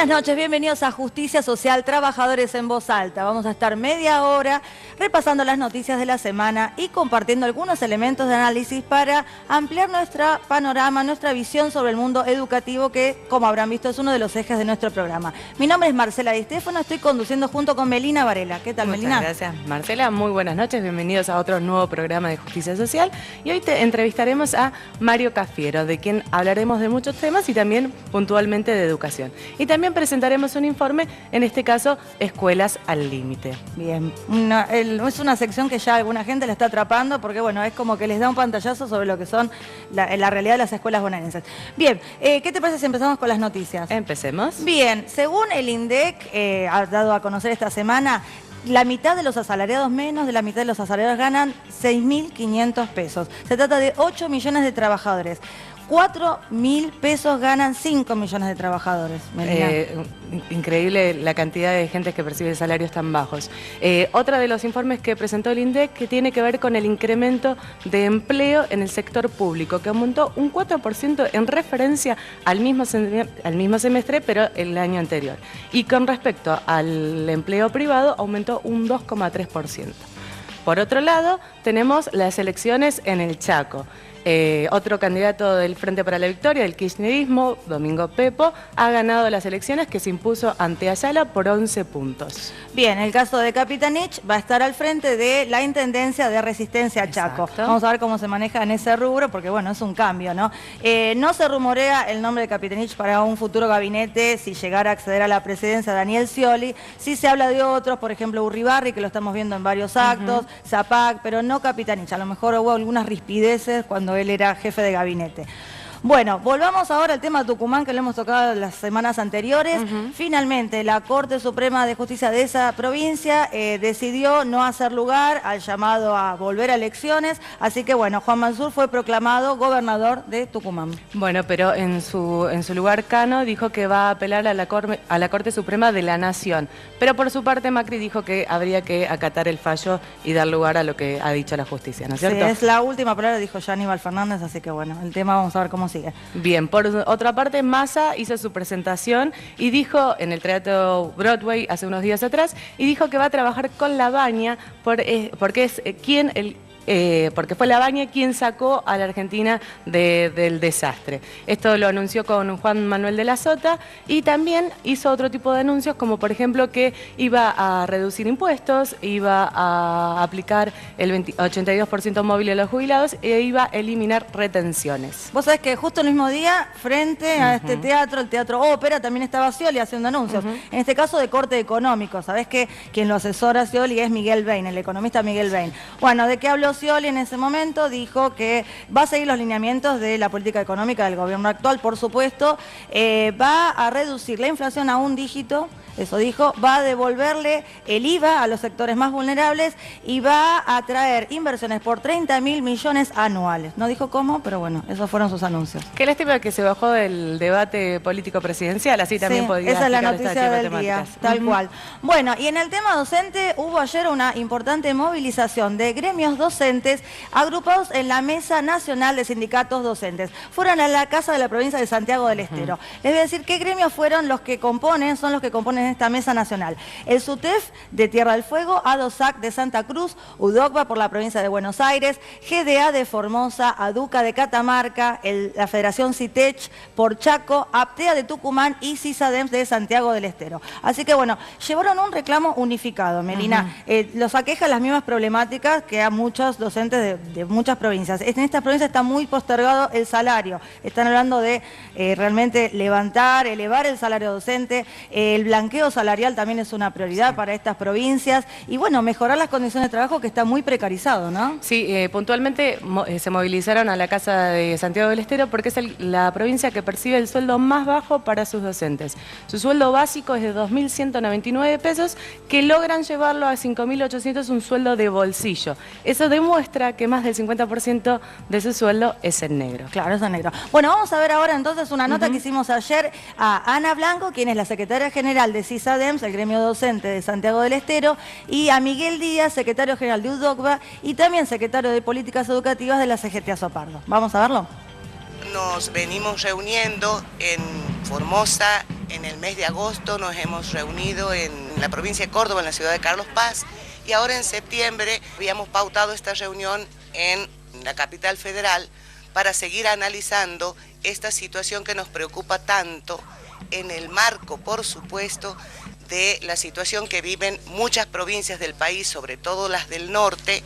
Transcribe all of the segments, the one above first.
Buenas noches, bienvenidos a Justicia Social, Trabajadores en Voz Alta. Vamos a estar media hora repasando las noticias de la semana y compartiendo algunos elementos de análisis para ampliar nuestro panorama, nuestra visión sobre el mundo educativo que, como habrán visto, es uno de los ejes de nuestro programa. Mi nombre es Marcela Di Stefano, estoy conduciendo junto con Melina Varela. ¿Qué tal, Melina? Muchas gracias, Marcela. Muy buenas noches, bienvenidos a otro nuevo programa de Justicia Social. Y hoy te entrevistaremos a Mario Cafiero, de quien hablaremos de muchos temas y también puntualmente de educación. Y también presentaremos un informe, en este caso, Escuelas al Límite. Bien, es una sección que ya alguna gente le está atrapando porque, bueno, es como que les da un pantallazo sobre lo que son la realidad de las escuelas bonaerenses. Bien, ¿qué te parece si empezamos con las noticias? Empecemos. Bien, según el INDEC, ha dado a conocer esta semana, la mitad de los asalariados, menos de la mitad de los asalariados ganan 6.500 pesos. Se trata de 8 millones de trabajadores. 4.000 pesos ganan 5 millones de trabajadores. Increíble la cantidad de gente que percibe salarios tan bajos. Otro de los informes que presentó el INDEC que tiene que ver con el incremento de empleo en el sector público, que aumentó un 4% en referencia al mismo semestre, pero el año anterior. Y con respecto al empleo privado, aumentó un 2,3%. Por otro lado, tenemos las elecciones en el Chaco. Otro candidato del Frente para la Victoria, del kirchnerismo, Domingo Pepo, ha ganado las elecciones, que se impuso ante Ayala por 11 puntos. Bien, el caso de Capitanich va a estar al frente de la Intendencia de Resistencia Chaco. Exacto. Vamos a ver cómo se maneja en ese rubro, porque bueno, es un cambio, ¿no? No se rumorea el nombre de Capitanich para un futuro gabinete si llegara a acceder a la presidencia Daniel Scioli. Sí se habla de otros, por ejemplo Urribarri, que lo estamos viendo en varios actos, Zapac, pero no Capitanich. A lo mejor hubo algunas rispideces cuando él era jefe de gabinete. Bueno, volvamos ahora al tema Tucumán, que lo hemos tocado las semanas anteriores. Finalmente, la Corte Suprema de Justicia de esa provincia decidió no hacer lugar al llamado a volver a elecciones, así que bueno, Juan Mansur fue proclamado gobernador de Tucumán. Bueno, pero en su lugar Cano dijo que va a apelar a la Corte Suprema de la Nación, pero por su parte Macri dijo que habría que acatar el fallo y dar lugar a lo que ha dicho la justicia, ¿no es cierto? Sí, es la última palabra, dijo ya Aníbal Fernández, así que bueno, el tema vamos a ver cómo sigue. Bien, por otra parte, Massa hizo su presentación y dijo en el Teatro Broadway hace unos días atrás, y dijo que va a trabajar con Labaña porque fue Labaña quien sacó a la Argentina del desastre. Esto lo anunció con Juan Manuel de la Sota y también hizo otro tipo de anuncios, como por ejemplo que iba a reducir impuestos, iba a aplicar el 82% móvil a los jubilados e iba a eliminar retenciones. Vos sabés que justo el mismo día, frente a este teatro, el Teatro Ópera, también estaba Scioli haciendo anuncios. En este caso de corte económico. Sabés que quien lo asesora a Scioli es Miguel Bain, el economista Miguel Bain. Bueno, ¿de qué habló Scioli en ese momento? Dijo que va a seguir los lineamientos de la política económica del gobierno actual, por supuesto, va a reducir la inflación a un dígito. Eso dijo, va a devolverle el IVA a los sectores más vulnerables y va a traer inversiones por 30.000 millones anuales. No dijo cómo, pero bueno, esos fueron sus anuncios. Qué lástima que se bajó del debate político presidencial, así también podía esa es la explicar noticia este tipo del de día, temáticas. tal cual. Bueno, y en el tema docente hubo ayer una importante movilización de gremios docentes agrupados en la Mesa Nacional de Sindicatos Docentes. Fueron a la Casa de la Provincia de Santiago del Estero. Les voy a decir qué gremios son los que componen esta mesa nacional. El SUTEF de Tierra del Fuego, ADOSAC de Santa Cruz, UDOCBA por la provincia de Buenos Aires, GDA de Formosa, ADUCA de Catamarca, la Federación CITECH por Chaco, APTEA de Tucumán y CISADEMS de Santiago del Estero. Así que bueno, llevaron un reclamo unificado, Melina. Los aqueja las mismas problemáticas que a muchos docentes de muchas provincias. En esta provincia está muy postergado el salario. Están hablando de realmente elevar el salario docente, el blanqueo salarial también es una prioridad para estas provincias y bueno, mejorar las condiciones de trabajo que está muy precarizado, ¿no? Sí, puntualmente se movilizaron a la Casa de Santiago del Estero porque es la provincia que percibe el sueldo más bajo para sus docentes. Su sueldo básico es de 2.199 pesos, que logran llevarlo a 5.800, un sueldo de bolsillo. Eso demuestra que más del 50% de su sueldo es en negro. Claro, es en negro. Bueno, vamos a ver ahora entonces una nota que hicimos ayer a Ana Blanco, quien es la secretaria general de CISADEMS, el gremio docente de Santiago del Estero, y a Miguel Díaz, secretario general de UDOCBA y también secretario de Políticas Educativas de la CGT Azopardo. ¿Vamos a verlo? Nos venimos reuniendo en Formosa, En el mes de agosto nos hemos reunido en la provincia de Córdoba, en la ciudad de Carlos Paz, y ahora en septiembre habíamos pautado esta reunión en la capital federal para seguir analizando esta situación que nos preocupa tanto en el marco, por supuesto, de la situación que viven muchas provincias del país, sobre todo las del norte,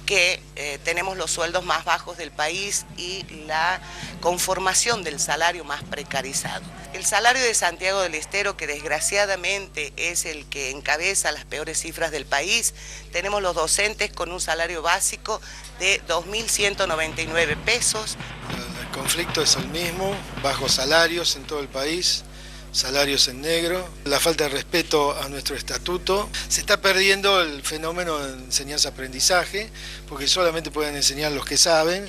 que tenemos los sueldos más bajos del país y la conformación del salario más precarizado. El salario de Santiago del Estero, que desgraciadamente es el que encabeza las peores cifras del país, tenemos los docentes con un salario básico de 2.199 pesos. El conflicto es el mismo, bajos salarios en todo el país, salarios en negro, la falta de respeto a nuestro estatuto. Se está perdiendo el fenómeno de enseñanza-aprendizaje, porque solamente pueden enseñar los que saben,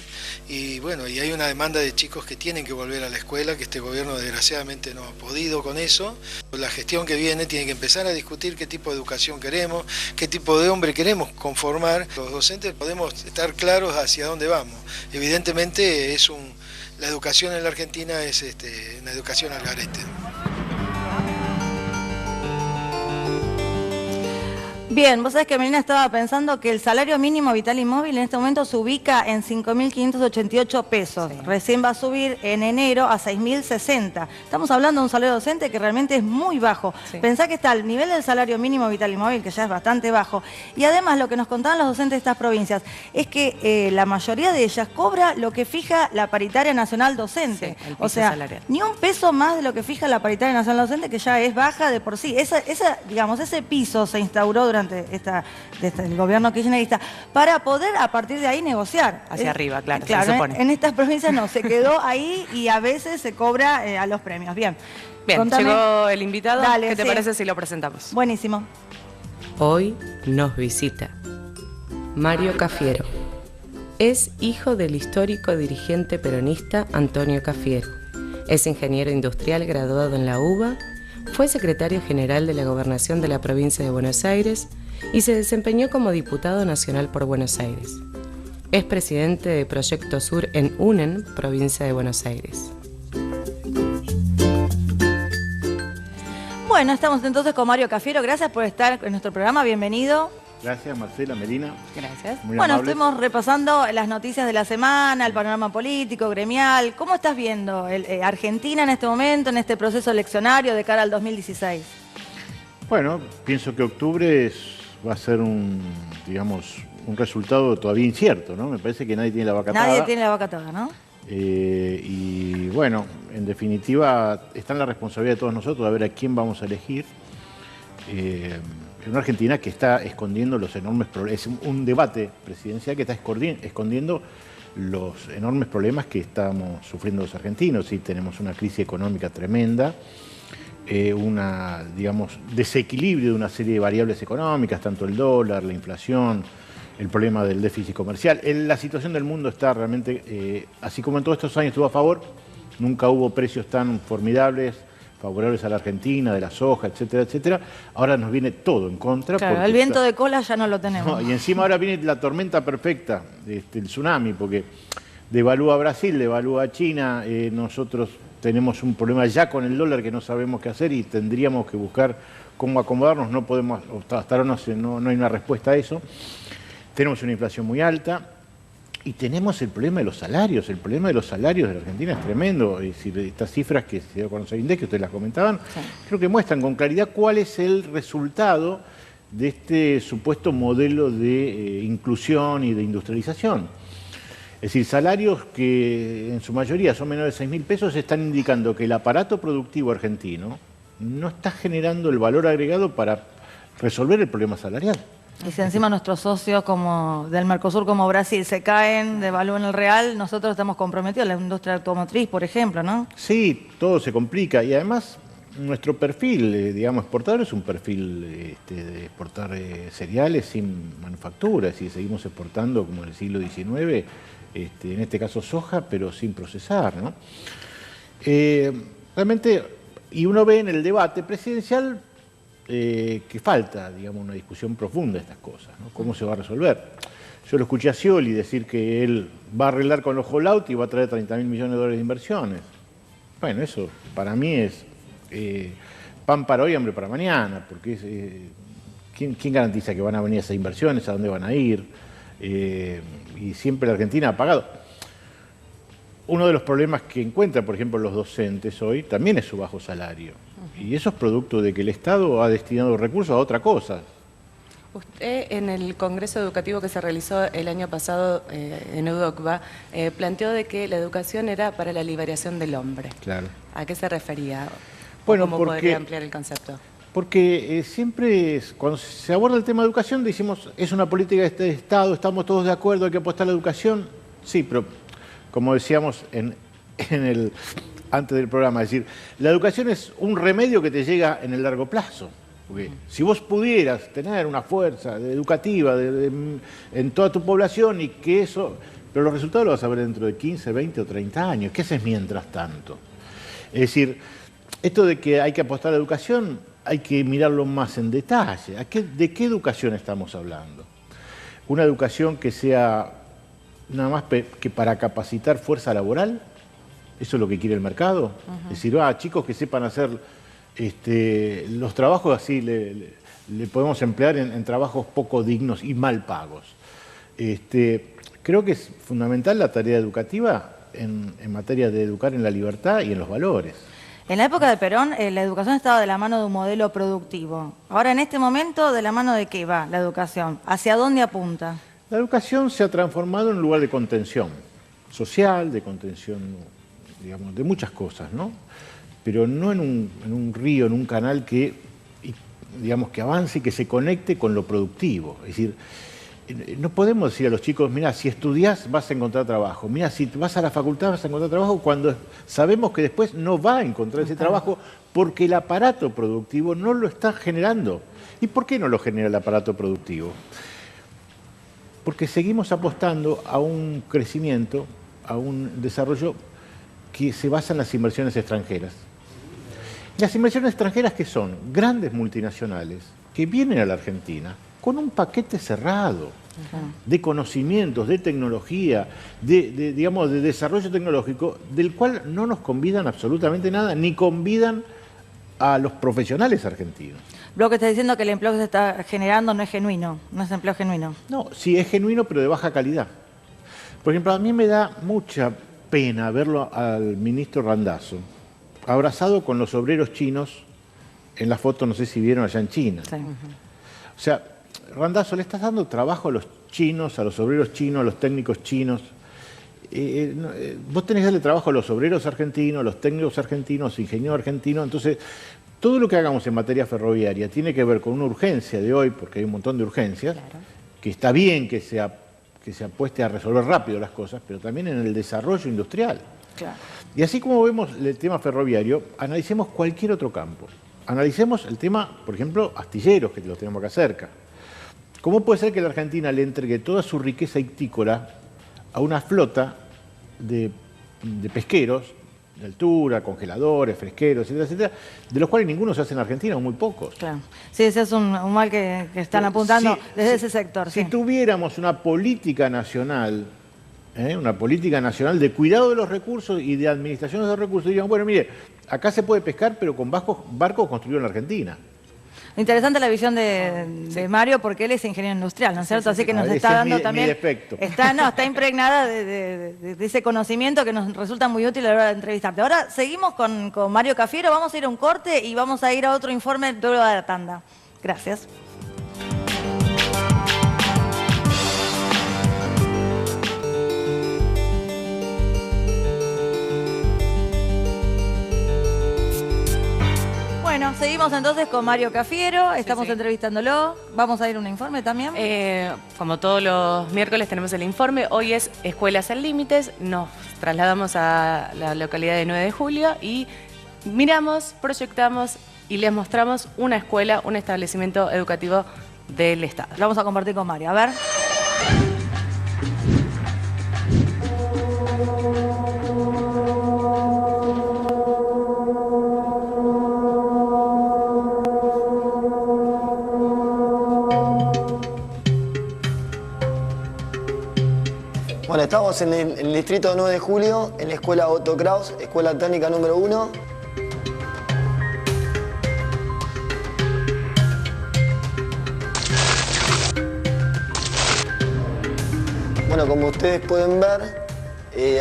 y bueno, y hay una demanda de chicos que tienen que volver a la escuela, que este gobierno desgraciadamente no ha podido con eso. La gestión que viene tiene que empezar a discutir qué tipo de educación queremos, qué tipo de hombre queremos conformar. Los docentes podemos estar claros hacia dónde vamos. Evidentemente la educación en la Argentina es una educación al garete. Bien, vos sabés que Melina estaba pensando que el salario mínimo vital y móvil en este momento se ubica en 5.588 pesos. Sí. Recién va a subir en enero a 6.060. Estamos hablando de un salario docente que realmente es muy bajo. Sí. Pensá que está al nivel del salario mínimo vital y móvil, que ya es bastante bajo. Y además lo que nos contaban los docentes de estas provincias es que la mayoría de ellas cobra lo que fija la paritaria nacional docente. Sí, o sea, salarial. Ni un peso más de lo que fija la paritaria nacional docente, que ya es baja de por sí. Digamos, ese piso se instauró durante el gobierno kirchnerista para poder a partir de ahí negociar. Hacia arriba, claro, se supone. En estas provincias no, se quedó ahí y a veces se cobra a los premios. Bien, contame. Llegó el invitado. Dale, ¿qué te parece si lo presentamos? Buenísimo. Hoy nos visita Mario Cafiero. Es hijo del histórico dirigente peronista Antonio Cafiero. Es ingeniero industrial graduado en la UBA. Fue secretario general de la Gobernación de la provincia de Buenos Aires y se desempeñó como diputado nacional por Buenos Aires. Es presidente de Proyecto Sur en UNEN, provincia de Buenos Aires. Bueno, estamos entonces con Mario Cafiero. Gracias por estar en nuestro programa. Bienvenido. Gracias, Marcela, Melina. Gracias. Bueno, estuvimos repasando las noticias de la semana, el panorama político, gremial. ¿Cómo estás viendo Argentina en este momento, en este proceso eleccionario de cara al 2016? Bueno, pienso que octubre va a ser un resultado todavía incierto, ¿no? Me parece que nadie tiene la vaca atada. Nadie tiene la vaca atada, ¿no? Y bueno, en definitiva, está en la responsabilidad de todos nosotros de ver a quién vamos a elegir. En una Argentina que está escondiendo los enormes problemas, es un debate presidencial que está escondiendo los enormes problemas que estamos sufriendo los argentinos. Sí, tenemos una crisis económica tremenda, desequilibrio de una serie de variables económicas, tanto el dólar, la inflación, el problema del déficit comercial. La situación del mundo está realmente, así como en todos estos años estuvo a favor, nunca hubo precios tan formidables, favorables a la Argentina, de la soja, etcétera, etcétera. Ahora nos viene todo en contra. Claro, el viento de cola ya no lo tenemos. No, y encima ahora viene la tormenta perfecta, el tsunami, porque devalúa Brasil, devalúa China, nosotros tenemos un problema ya con el dólar que no sabemos qué hacer y tendríamos que buscar cómo acomodarnos, no podemos, hasta ahora no hay una respuesta a eso. Tenemos una inflación muy alta. Y tenemos el problema de los salarios. El problema de los salarios de la Argentina es tremendo. Es decir, estas cifras que se dio a conocer INDEC, que ustedes las comentaban, sí, creo que muestran con claridad cuál es el resultado de este supuesto modelo de inclusión y de industrialización. Es decir, salarios que en su mayoría son menores de 6.000 pesos están indicando que el aparato productivo argentino no está generando el valor agregado para resolver el problema salarial. Y si encima nuestros socios como del Mercosur, como Brasil, se caen, devalúan el real, nosotros estamos comprometidos, la industria automotriz, por ejemplo, ¿no? Sí, todo se complica y además nuestro perfil, exportador es un perfil de exportar cereales sin manufactura, es decir, seguimos exportando como en el siglo XIX, en este caso soja, pero sin procesar, ¿no? Realmente, y uno ve en el debate presidencial que falta, una discusión profunda de estas cosas, ¿no? ¿Cómo se va a resolver? Yo lo escuché a Scioli decir que él va a arreglar con los hollout y va a traer 30.000 millones de dólares de inversiones. Bueno, eso para mí es pan para hoy, hambre para mañana, porque ¿quién garantiza que van a venir esas inversiones, a dónde van a ir? Y siempre la Argentina ha pagado. Uno de los problemas que encuentran, por ejemplo, los docentes hoy, también es su bajo salario. Y eso es producto de que el Estado ha destinado recursos a otra cosa. Usted, en el Congreso Educativo que se realizó el año pasado en UDOCVA, planteó de que la educación era para la liberación del hombre. Claro. ¿A qué se refería? Bueno, ¿Cómo podría ampliar el concepto? Porque siempre, cuando se aborda el tema de educación, decimos, es una política de este Estado, estamos todos de acuerdo, hay que apostar a la educación. Sí, pero como decíamos antes del programa, es decir, la educación es un remedio que te llega en el largo plazo. Porque si vos pudieras tener una fuerza educativa en toda tu población y que eso... Pero los resultados los vas a ver dentro de 15, 20 o 30 años. ¿Qué haces mientras tanto? Es decir, esto de que hay que apostar a la educación hay que mirarlo más en detalle. ¿De qué educación estamos hablando? ¿Una educación que sea nada más que para capacitar fuerza laboral? ¿Eso es lo que quiere el mercado? Es decir, chicos que sepan hacer... los trabajos así le podemos emplear en trabajos poco dignos y mal pagos. Creo que es fundamental la tarea educativa en materia de educar en la libertad y en los valores. En la época de Perón, la educación estaba de la mano de un modelo productivo. Ahora, en este momento, ¿de la mano de qué va la educación? ¿Hacia dónde apunta? La educación se ha transformado en un lugar de contención social, de contención, digamos, de muchas cosas, ¿no? Pero no en un río, en un canal que, digamos, que avance y que se conecte con lo productivo. Es decir, no podemos decir a los chicos, mira, si estudias vas a encontrar trabajo, mira, si vas a la facultad vas a encontrar trabajo, cuando sabemos que después no va a encontrar ese trabajo porque el aparato productivo no lo está generando. ¿Y por qué no lo genera el aparato productivo? Porque seguimos apostando a un crecimiento, a un desarrollo que se basa en las inversiones extranjeras. Las inversiones extranjeras, ¿qué son? Grandes multinacionales que vienen a la Argentina con un paquete cerrado de conocimientos, de tecnología, digamos, de desarrollo tecnológico, del cual no nos convidan absolutamente nada, ni convidan a los profesionales argentinos. Lo que está diciendo que el empleo que se está generando no es genuino, no es empleo genuino. No, sí es genuino, pero de baja calidad. Por ejemplo, a mí me da mucha pena verlo al ministro Randazzo abrazado con los obreros chinos en la foto, no sé si vieron allá en China. Sí. O sea, Randazzo, le estás dando trabajo a los chinos, a los obreros chinos, a los técnicos chinos. Vos tenés que darle trabajo a los obreros argentinos, a los técnicos argentinos, a los ingenieros argentinos. Entonces, todo lo que hagamos en materia ferroviaria tiene que ver con una urgencia de hoy, porque hay un montón de urgencias, claro, que está bien que se apueste a resolver rápido las cosas, pero también en el desarrollo industrial. Claro. Y así como vemos el tema ferroviario, analicemos cualquier otro campo. Analicemos el tema, por ejemplo, astilleros, que los tenemos acá cerca. ¿Cómo puede ser que la Argentina le entregue toda su riqueza ictícola a una flota de pesqueros, de altura, congeladores, fresqueros, etcétera, etcétera, de los cuales ninguno se hace en Argentina, o muy pocos? Claro. Sí, ese es un mal que están apuntando desde ese sector. Si tuviéramos una política nacional de cuidado de los recursos y de administración de los recursos, diríamos, bueno, mire, acá se puede pescar, pero con barcos construidos en la Argentina. Interesante la visión de Mario, porque él es ingeniero industrial, ¿no es cierto? Así que nos está dando también... Está impregnada de ese conocimiento que nos resulta muy útil a la hora de entrevistarte. Ahora seguimos con Mario Cafiero, vamos a ir a un corte y vamos a ir a otro informe luego de la tanda. Gracias. Bueno, seguimos entonces con Mario Cafiero, estamos entrevistándolo. ¿Vamos a ir a un informe también? Como todos los miércoles tenemos el informe. Hoy es Escuelas sin Límites. Nos trasladamos a la localidad de 9 de Julio y miramos, proyectamos y les mostramos una escuela, un establecimiento educativo del Estado. Lo vamos a compartir con Mario. A ver. Bueno, estamos en el distrito 9 de Julio, en la escuela Otto Kraus, escuela técnica número 1. Bueno, como ustedes pueden ver,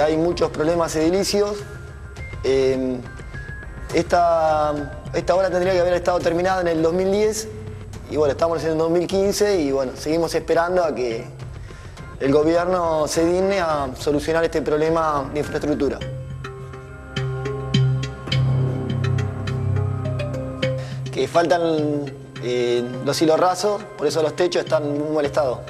hay muchos problemas edilicios. Esta obra tendría que haber estado terminada en el 2010 y bueno, estamos en el 2015 y bueno, seguimos esperando a que el gobierno se digne a solucionar este problema de infraestructura. Que faltan los hilos rasos, por eso los techos están en muy mal estado.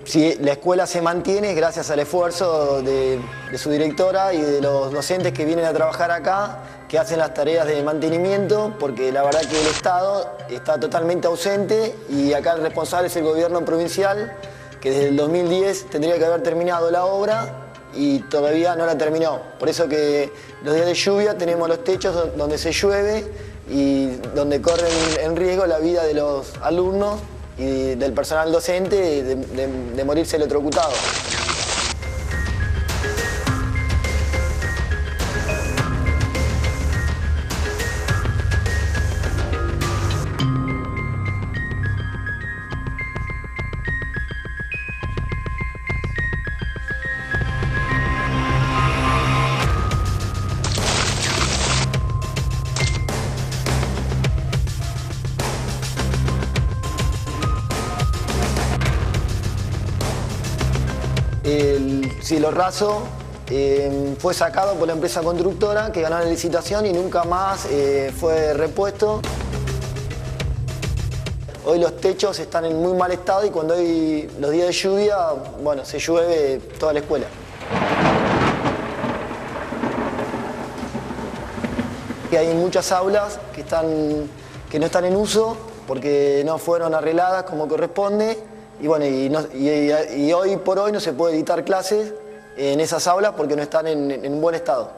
Si la escuela se mantiene es gracias al esfuerzo de su directora y de los docentes que vienen a trabajar acá, que hacen las tareas de mantenimiento, porque la verdad que el Estado está totalmente ausente y acá el responsable es el gobierno provincial, que desde el 2010 tendría que haber terminado la obra y todavía no la terminó. Por eso que los días de lluvia tenemos los techos donde se llueve y donde corren en riesgo la vida de los alumnos y del personal docente de morirse electrocutado. El cielo raso fue sacado por la empresa constructora que ganó la licitación y nunca más fue repuesto. Hoy los techos están en muy mal estado y cuando hay los días de lluvia, bueno, se llueve toda la escuela. Y hay muchas aulas que no están en uso porque no fueron arregladas como corresponde. Y bueno, y hoy por hoy no se puede dictar clases en esas aulas porque no están en buen estado.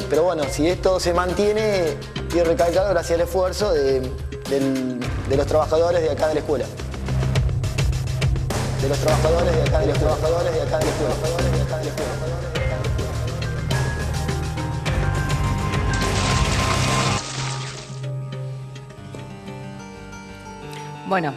Pero bueno, si esto se mantiene, quiero recalcar gracias al esfuerzo de los trabajadores de acá de la escuela. De los trabajadores de acá de la escuela. Bueno,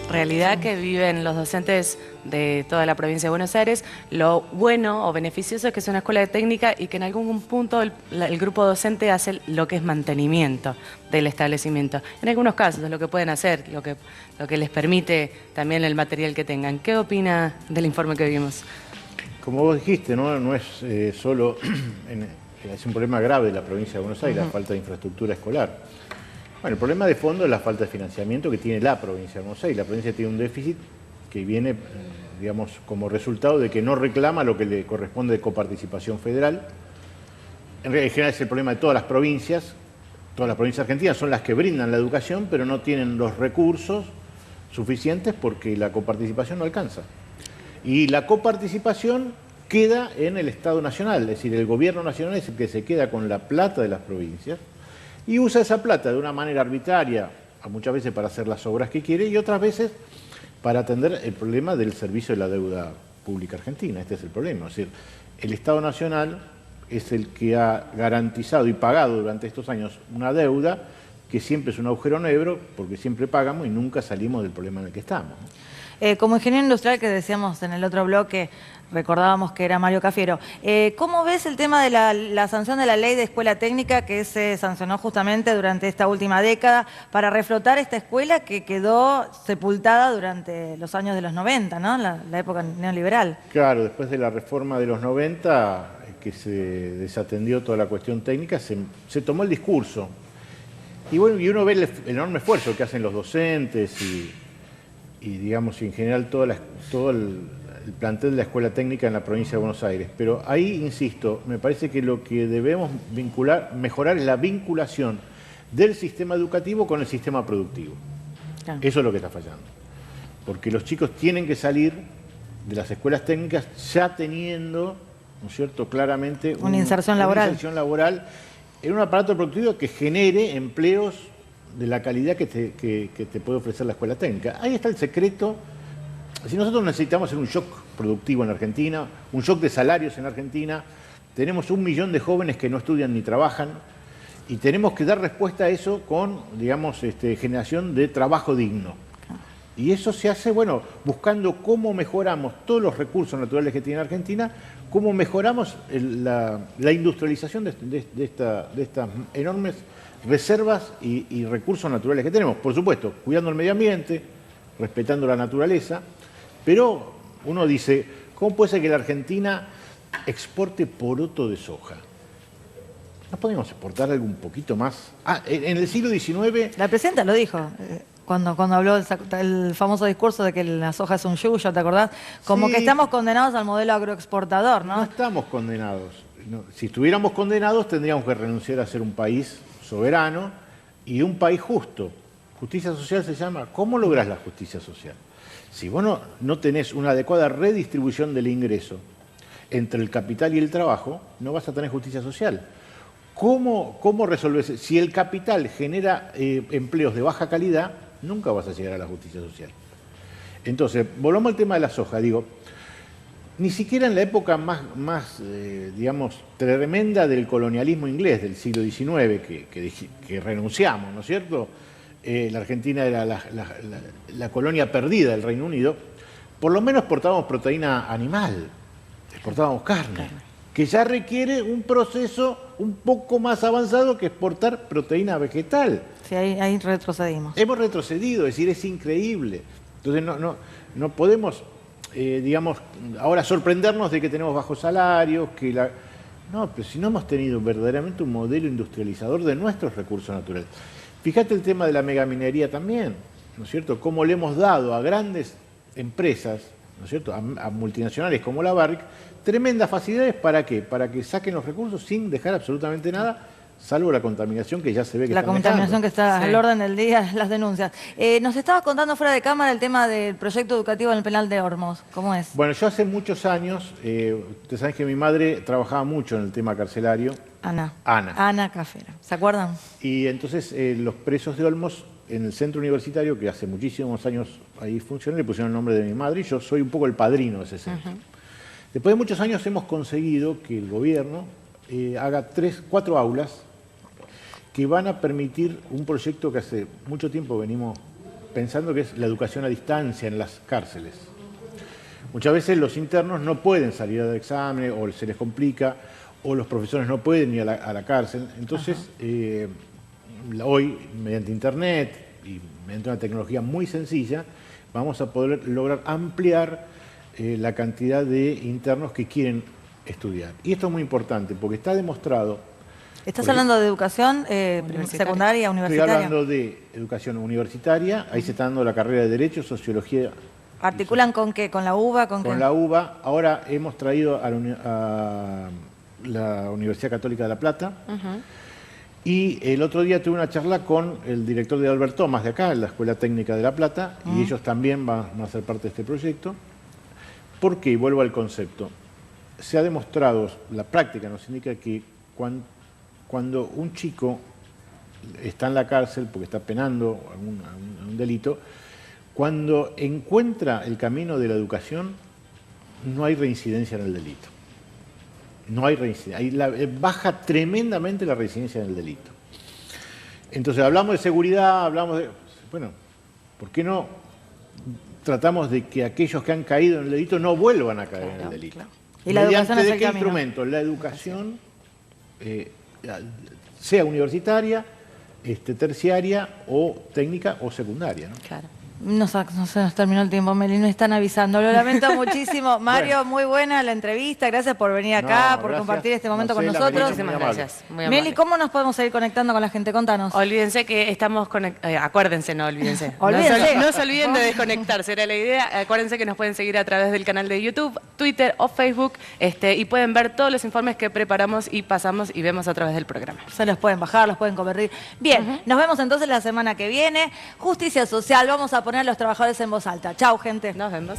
realidad que viven los docentes de toda la provincia de Buenos Aires. Lo bueno o beneficioso es que es una escuela de técnica y que en algún punto el grupo docente hace lo que es mantenimiento del establecimiento. En algunos casos es lo que pueden hacer, lo que les permite también el material que tengan. ¿Qué opina del informe que vimos? Como vos dijiste, no es solo, es un problema grave de la provincia de Buenos Aires, la falta de infraestructura escolar. Bueno, el problema de fondo es la falta de financiamiento que tiene la provincia de Buenos Aires. La provincia tiene un déficit que viene, digamos, como resultado de que no reclama lo que le corresponde de coparticipación federal. En general es el problema de todas las provincias argentinas son las que brindan la educación, pero no tienen los recursos suficientes porque la coparticipación no alcanza. Y la coparticipación queda en el Estado Nacional, es decir, el gobierno nacional es el que se queda con la plata de las provincias y usa esa plata de una manera arbitraria, muchas veces para hacer las obras que quiere y otras veces para atender el problema del servicio de la deuda pública argentina. Este es el problema. Es decir, el Estado Nacional es el que ha garantizado y pagado durante estos años una deuda que siempre es un agujero negro porque siempre pagamos y nunca salimos del problema en el que estamos. Como ingeniero industrial que decíamos en el otro bloque, recordábamos que era Mario Cafiero, ¿cómo ves el tema de la sanción de la ley de escuela técnica que se sancionó justamente durante esta última década para reflotar esta escuela que quedó sepultada durante los años de los 90, ¿no? La época neoliberal? Claro, después de la reforma de los 90, que se desatendió toda la cuestión técnica, se tomó el discurso. Y bueno, y uno ve el enorme esfuerzo que hacen los docentes y digamos, en general todo el plantel de la Escuela Técnica en la provincia de Buenos Aires. Pero ahí, insisto, me parece que lo que debemos mejorar es la vinculación del sistema educativo con el sistema productivo. Claro. Eso es lo que está fallando. Porque los chicos tienen que salir de las escuelas técnicas ya teniendo, ¿no es cierto?, claramente una inserción laboral en un aparato productivo que genere empleos de la calidad que te puede ofrecer la escuela técnica. Ahí está el secreto. Si nosotros necesitamos hacer un shock productivo en Argentina, un shock de salarios en Argentina, tenemos 1 millón de jóvenes que no estudian ni trabajan, y tenemos que dar respuesta a eso con, digamos, generación de trabajo digno. Y eso se hace, bueno, buscando cómo mejoramos todos los recursos naturales que tiene Argentina, cómo mejoramos la industrialización de estas enormes reservas y recursos naturales que tenemos. Por supuesto, cuidando el medio ambiente, respetando la naturaleza, pero uno dice, ¿cómo puede ser que la Argentina exporte poroto de soja? ¿No podemos exportar algo un poquito más? En el siglo XIX... La presidenta lo dijo, cuando habló el famoso discurso de que la soja es un yuyo, ¿te acordás? Como sí, que estamos condenados al modelo agroexportador, ¿no? No estamos condenados. No, si estuviéramos condenados, tendríamos que renunciar a ser un país soberano y un país justo. Justicia social se llama... ¿Cómo lográs la justicia social? Si vos no tenés una adecuada redistribución del ingreso entre el capital y el trabajo, no vas a tener justicia social. ¿Cómo resolvés? Si el capital genera empleos de baja calidad, nunca vas a llegar a la justicia social. Entonces, volvamos al tema de la soja. Digo, ni siquiera en la época más digamos, tremenda del colonialismo inglés del siglo XIX, que renunciamos, ¿no es cierto? La Argentina era la colonia perdida del Reino Unido, por lo menos exportábamos proteína animal, exportábamos carne, que ya requiere un proceso un poco más avanzado que exportar proteína vegetal. Sí, ahí retrocedimos. Hemos retrocedido, es decir, es increíble. Entonces no podemos, digamos, ahora sorprendernos de que tenemos bajos salarios, no, pero si no hemos tenido verdaderamente un modelo industrializador de nuestros recursos naturales. Fíjate el tema de la megaminería también, ¿no es cierto? Cómo le hemos dado a grandes empresas, ¿no es cierto?, a multinacionales como la Barrick, tremendas facilidades. ¿Para qué? Para que saquen los recursos sin dejar absolutamente nada, salvo la contaminación que ya se ve que está contaminación dejando. que está al orden del día, las denuncias. Nos estabas contando fuera de cámara el tema del proyecto educativo en el penal de Hormos. ¿Cómo es? Bueno, yo hace muchos años, ustedes saben que mi madre trabajaba mucho en el tema carcelario. Ana Cafera. ¿Se acuerdan? Y entonces los presos de Olmos, en el centro universitario, que hace muchísimos años ahí funciona, le pusieron el nombre de mi madre y yo soy un poco el padrino de ese centro. Después de muchos años hemos conseguido que el gobierno haga 4 aulas que van a permitir un proyecto que hace mucho tiempo venimos pensando, que es la educación a distancia en las cárceles. Muchas veces los internos no pueden salir al examen o se les complica, o los profesores no pueden ir a la cárcel. Entonces, hoy, mediante internet y mediante una tecnología muy sencilla, vamos a poder lograr ampliar la cantidad de internos que quieren estudiar. Y esto es muy importante porque está demostrado... ¿Estás hablando de educación secundaria, universitaria? Estoy hablando de educación universitaria. Ahí se está dando la carrera de Derecho, Sociología... ¿Articulan con qué? ¿Con la UBA? Con la UBA. Ahora hemos traído a la Universidad Católica de La Plata. Y el otro día tuve una charla con el director de Albert Thomas de acá, en la Escuela Técnica de La Plata, y ellos también van a ser parte de este proyecto. ¿Por qué? Vuelvo al concepto. Se ha demostrado, la práctica nos indica que cuando un chico está en la cárcel porque está penando un delito, cuando encuentra el camino de la educación, no hay reincidencia en el delito. No hay reincidencia. Baja tremendamente la reincidencia en el delito. Entonces hablamos de seguridad, hablamos de... Bueno, ¿por qué no tratamos de que aquellos que han caído en el delito no vuelvan a caer en el delito? Claro. ¿Y la educación es el qué camino? Instrumento? La educación, sea universitaria, terciaria o técnica o secundaria, ¿no? Claro. No se nos terminó el tiempo, Meli, nos están avisando. Lo lamento muchísimo. Mario, muy buena la entrevista. Gracias por venir acá, por compartir este momento con nosotros. Muchísimas gracias. Muy Meli, amable. ¿cómo nos podemos seguir conectando con la gente? Contanos. Olvídense que estamos acuérdense, no olvídense. Olvídense. No se olviden de desconectarse, era la idea. Acuérdense que nos pueden seguir a través del canal de YouTube, Twitter o Facebook, y pueden ver todos los informes que preparamos y pasamos y vemos a través del programa. Se los pueden bajar, los pueden convertir. Bien, nos vemos entonces la semana que viene. Justicia social, vamos a poner a los trabajadores en voz alta. Chau, gente. Nos vemos.